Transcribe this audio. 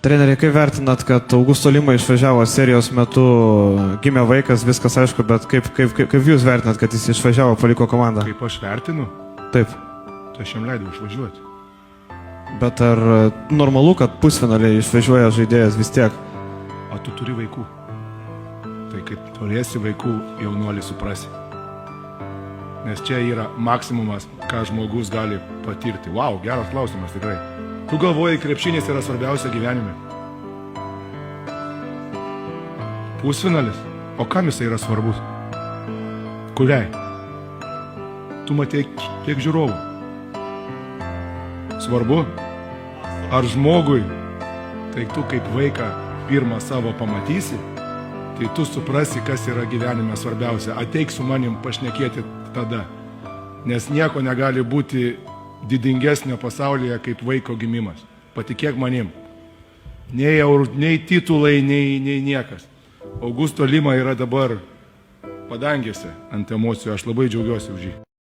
Treneri, kaip vertinat, kad Augusto Lima išvažiavo serijos metu, gimė vaikas, viskas aišku, bet kaip jūs vertinat, kad jis išvažiavo, paliko komandą? Kaip aš vertinu? Taip. Tai aš jam leidau išvažiuoti. Bet ar normalu, kad pusfinaliai išvažiuoja žaidėjas vis tiek? O tu turi vaikų. Tai kaip turėsi vaikų, jaunuolį suprasi. Nes čia yra maksimumas, ką žmogus gali patirti. Vau, geras klausimas tikrai. Tu galvoji, krepšinis yra svarbiausia gyvenime. Pusfinalis? O kam jisai yra svarbus? Kuriai? Tu matei kiek žiūrovų. Svarbu? Ar žmogui? Tai tu kaip vaiką pirmą savo pamatysi, tai tu suprasi, kas yra gyvenime svarbiausia. Ateik su manim pašnekėti tada. Nes nieko negali būti didingesnio pasaulyje kaip vaiko gimimas. Patikėk manim. Nei titulai, nei niekas. Augusto Lima yra dabar padangėse ant emocijų. Aš labai džiaugiuosi už jį.